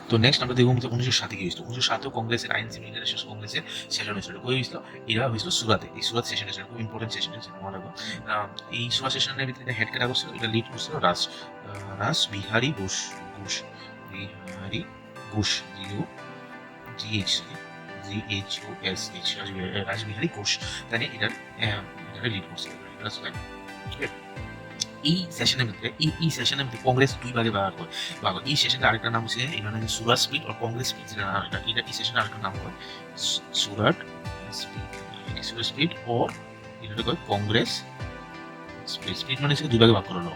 তো নেক্সট আমরা দেখবো 1907 কি হয়েছিল। 1907 কংগ্রেসের আইনজীবী লিডারশিপ কংগ্রেসের সেশন হয়েছিল। কই হয়েছিল? এরা হয়েছিল সুরাতে। এই সুরাত সেশন হয়েছিল, খুব ইম্পর্টেন্ট সেশন হয়েছিল মনে রাখবো। এই সুরাত সেশনের ভিতরে হেড কাটা করছিল, এটা লিড করছিল রাস বিহারী ঘোষ। Bihari Ghosh, GH GHOSH, Rashbehari Ghosh. তাই এটার লিড করছিল। এই সেশনের ভিতরে এই সেশনের ভিতরে কংগ্রেস দুই ভাগে ভাগ হয়। এই সেশনের আরেকটা নাম হচ্ছে এখানে সুরাট স্প্লিট আর কংগ্রেস স্প্লিট, এটা এই সেশনের আরেকটা নাম হয় সুরাট স্প্লিট। সুরাট স্প্লিট ও এটা কয় কংগ্রেস স্প্লিট। স্প্লিট মানে হচ্ছে দুই ভাগে ভাগ করলো,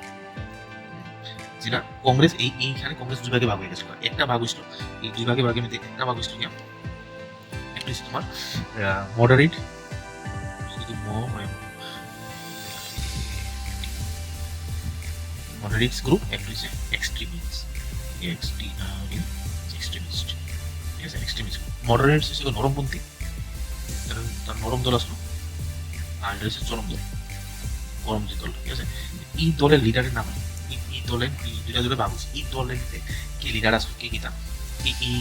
যেটা কংগ্রেস এইখানে কংগ্রেস দুই ভাগে ভাগ হয়ে গেছিল। একটা ভাগ হয়েছিল এই দুই ভাগে ভাগের মধ্যে, একটা ভাগ হয়েছিল কি একটা হচ্ছে তোমার মডারেট, শুধু মডারেটস গ্রুপ, একটা হচ্ছে এক্সট্রিমিস্ট। এক্সট্রিমিস্ট, ঠিক আছে, এক্সট্রিমিস্ট। মডারেটস হচ্ছে নরমপন্থী, তার নরম দল আসলো, আর এটা হচ্ছে চরম দল, গরমপন্থী দল, ঠিক আছে। এই দলের লিডারের নাম এই দলের দুইটা দলে ভাগ হচ্ছে। এই দলের কে লিডার আসলো, কে কিতা এই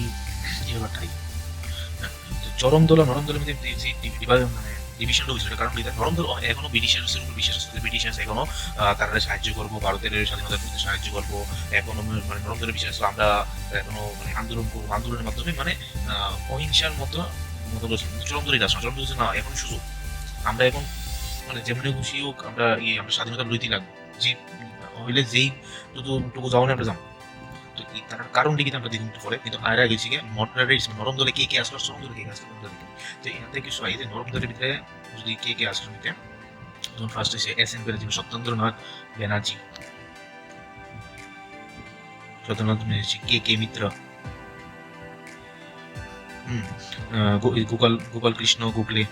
ব্যাপারটাই। চরম দল আর নরম দলের মধ্যে মানে ডিভিশনটা হয়েছিল, কারণ নরম দল এখনো ব্রিটিশের উপর বিশ্বাস আছে, ব্রিটিশ এখনো তারা সাহায্য করবো, ভারতের স্বাধীনতা করতে সাহায্য করবো, এখনো মানে নরম দলের বিশ্বাস আমরা এখনো মানে আন্দোলন করবো, আন্দোলনের মাধ্যমে মানে অহিংসার মতো মতো চরম দলই আসছে। চরম দল না, এখন সুযোগ আমরা এখন মানে যেমনি খুশি হোক আমরা স্বাধীনতা লইতে লাগবো, যে হইলে যেই টুকু যাওয়া আমরা যাবো। তো তার কারণটা কিন্তু আমরা দেখুন পরে, কিন্তু আর আগে গেছি মডারেটস নরম দলে কে আসলো, চরম দলে কে আসলো, নরম দলে তো এখান থেকে কিছু এই যে নরম দলের ভিতরে যদি কে আসলো নিতে, তখন ফার্স্ট হচ্ছে SN ব্যানার্জি, সত্যেন্দ্রনাথ ব্যানার্জি, সত্যেন্দ্রনাথ ব্যানার্জি, কে মিত্র, গোপাল কৃষ্ণ গোখলে,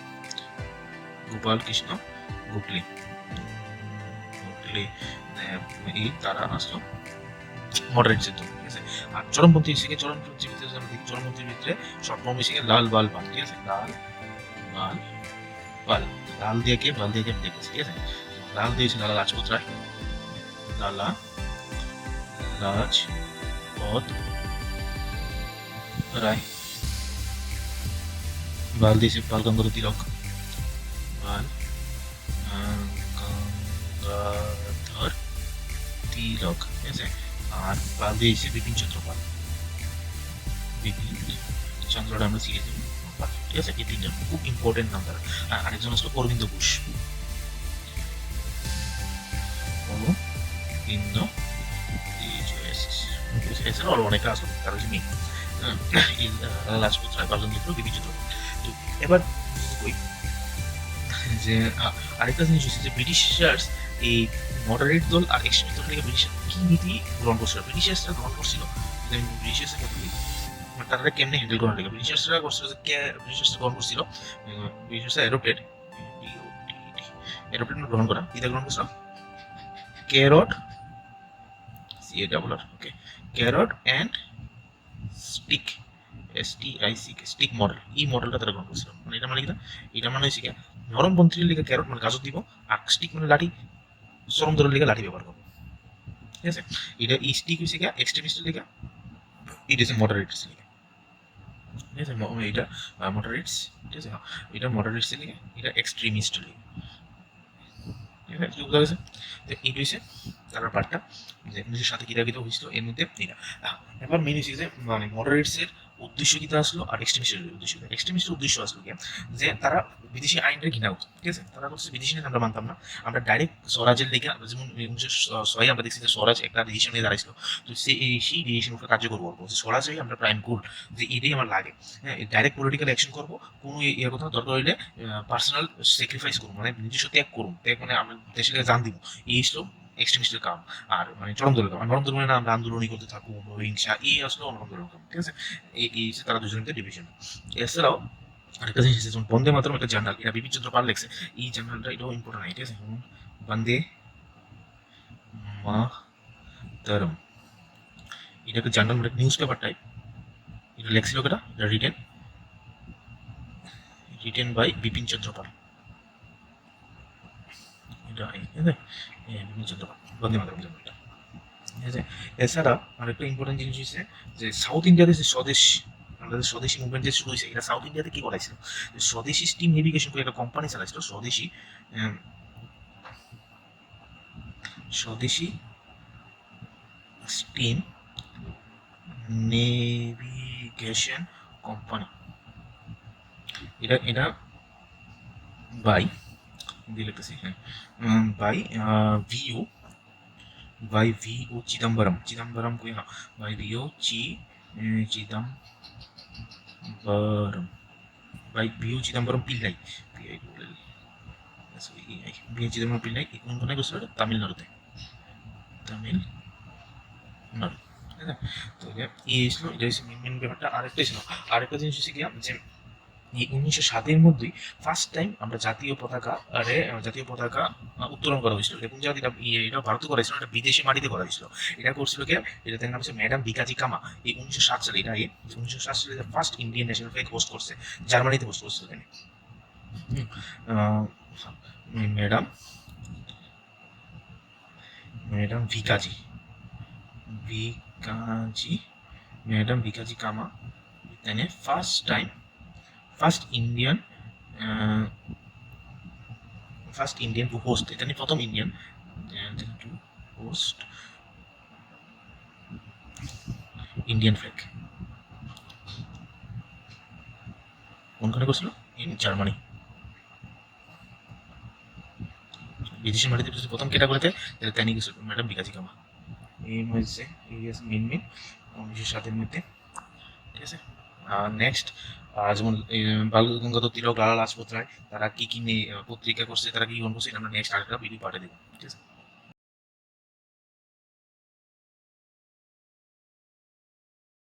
গোপাল কৃষ্ণ গোখলে গোখলে, এই তারা আসলো মডারেট যেত, ঠিক আছে। আর চরমপন্থী হিসেবে চরমপন্থীর ভিতরে আমরা দেখি, চরমপন্থীর ভিতরে শর্ট ফর্ম হিসেবে লাল বাল পাল, ঠিক আছে, লাল বাল পাল। লাল দিয়ে কে, বাল দিয়ে কে দেখেছি, ঠিক আছে। লাল দিয়েছে লালা লাজপত রায়, লালা লাজপত রায়। বাল দিয়েছে বাল গঙ্গাধর তিলক, বাল গঙ্গাধর তিলক, ঠিক আছে। আর পাল দিয়েছে বিপিন চন্দ্র পাল, বিপিন চন্দ্রটা আমরা শিখে দেবো, ঠিক আছে। এই তিনজন খুব ইম্পর্টেন্ট নাম্বার। আর আরেকজন আসলো অরবিন্দ ঘোষ, অরবিন্দ এছাড়াও আরো অনেকে আসলো, তার হচ্ছে মেয়ে লাজপত রায়, বাল গঙ্গাধর, বিপিন চন্দ্র। তো এবার ওই যে আরেকটা জিনিস হচ্ছে যে ব্রিটিশার্স এই মডারেট দল আর এক্সট্রিমিস্ট দল থেকে ব্রিটিশ কি নীতি গ্রহণ করছিল, ব্রিটিশার্সরা গ্রহণ করছিল, ব্রিটিশার্সের কথা বলি তারা কেমনে হ্যান্ডেল করার লাগে। ব্রিটিশার্সরা করছিল যে ব্রিটিশার্সরা গ্রহণ করছিল, ব্রিটিশার্সরা এরোপ্লেন গ্রহণ করা, ইটা গ্রহণ করছিল carrot, CARR, okay, carrot and stick, STIC, stick model. এই মডেলটা তারা গ্রহণ করছিল। মানে এটা মানে কি, এটা মানে হচ্ছে কি নরমপন্থীর লিগে ক্যারট মানে গাজর দিব, আর স্টিক মানে লাঠি, চরম দলের লিগে লাঠি ব্যবহার করবো, ঠিক আছে। এটা এই স্টিক হচ্ছে কি এক্সট্রিমিস্টের লিগে, এটা হচ্ছে মডারেটস লিগে, ঠিক আছে। এটা মডারেটস, ঠিক আছে, এটা মডারেটসের লিগে, এটা এক্সট্রিমিস্টের লিগে, ঠিক আছে। বুঝা গেছে? তো এই হয়েছে তার পার্টটা যে 1907 কিতা হয়েছিল এর মধ্যে এটা। এবার মেন হচ্ছে যে মানে মডারেটসের উদ্দেশ্য কিতা আসলো আর এক্সট্রিমিস্টের উদ্দেশ্য, এক্সট্রিমিস্টের উদ্দেশ্য আসলো কি যে তারা বিদেশি আইনটা ঘৃণা করতো, ঠিক আছে। তারা বলছে বিদেশি আইন আমরা মানতাম না, আমরা ডাইরেক্ট স্বরাজের লেগে, যেমন 1906 আমরা দেখছি যে স্বরাজ একটা ডিসিশন নিয়ে দাঁড়াইছিল, তো সেই ডিসিশন উপরে কার্যকর করবো, স্বরাজই আমরা প্রাইম কোড, যে এটাই আমার লাগে, হ্যাঁ, ডাইরেক্ট পলিটিক্যাল অ্যাকশন করবো, কোনো ইয়ে কথা দরকার হইলে পার্সোনাল স্যাক্রিফাইস করবো, মানে নিজস্ব ত্যাগ করুন, ত্যাগ মানে আমরা দেশের জান দিব, এই ছিল এক্সট্রিমিস্টের কাম। আর মানে চরম দলের কাম, নরম দল মানে না আমরা আন্দোলনই করতে থাকবো, হিংসা, এই আসলে নরম দলের কাম, ঠিক আছে। এই তারা দুজনের ডিভিশন। এছাড়াও আরেকটা জিনিস আছে, যেমন বন্দে মাতরম একটা জার্নাল, এটা বিপিন চন্দ্র পাল লেখছে, এই জার্নালটা এটাও ইম্পর্টেন্ট, ঠিক আছে। বন্দে মাতরম, এটা একটা জার্নাল, একটা নিউজ পেপার টাইপ, এটা লেখছিল কেটা, এটা রিটেন বাই বিপিন চন্দ্র পাল, এটা ঠিক আছে, বিপিন চন্দ্র পাল, বন্দে মাতরম জার্নালটা। ঠিক আছে। এছাড়া আরেকটা ইম্পর্টেন্ট জিনিস হচ্ছে যে সাউথ ইন্ডিয়াতে যে স্বদেশ, আমাদের স্বদেশী মুভমেন্ট যে শুরু হয়েছে, এটা সাউথ ইন্ডিয়াতে কি করাইছিল, স্বদেশী স্টিম নেভিগেশন করে একটা কোম্পানি চালাইছিল, Swadeshi Swadeshi steam navigation company. এটা এটা বাই দিয়ে লিখতেছি, হ্যাঁ, by VO, by VO Chidambaram, Chidambaram কই না, by VO Chidambaram, by VO Chidambaram Pillai, PI বলে, ভিও চিদম্বরম পিল্লাই কোন কোনে করছিল, তামিলনাড়ুতে, তামিলনাড়ু, ঠিক আছে। তো এই ছিল, এটা হচ্ছে মেন মেন ব্যাপারটা। আরেকটা ছিল, আরেকটা জিনিস হচ্ছে কি যে এই 1907-এর মধ্যেই ফার্স্ট টাইম আমরা জাতীয় পতাকা উত্তোলন করা হয়েছিল। এটা কোন জায়গা, এটা ভারতে করা হয়েছিল, এটা বিদেশি মাটিতে করা হয়েছিল। এটা করছিল কে, এটা তার নাম হচ্ছে ম্যাডাম ভিকাজি কামা। এই 1907 সালে, এটা 1907 সালে first Indian national flag host করছে, জার্মানিতে হোস্ট করছিল এখানে। Madam madam Bikaji Bikaji madam Bikaji কামা এখানে ফার্স্ট ইন্ডিয়ান টু হোস্ট, এটা নিয়ে প্রথম Indian to host Indian flag. কোনখানে করছিল? In Germany. বিদেশি মাটিতে প্রথম ক্যাটাগরিতে তাই নিয়ে গেছিল ম্যাডাম ভিকাজি কামা। এই হচ্ছে মেন 1907-এর মধ্যে, ঠিক আছে। নেক্সট যেমন বাল গঙ্গাধর তিলক, লালা লাজপত রায়, তারা কি কি নিয়ে পত্রিকা করছে, তারা কি করছে, এটা আমরা নেক্সট আরেকটা ভিডিও পাঠিয়ে দেবো, ঠিক আছে।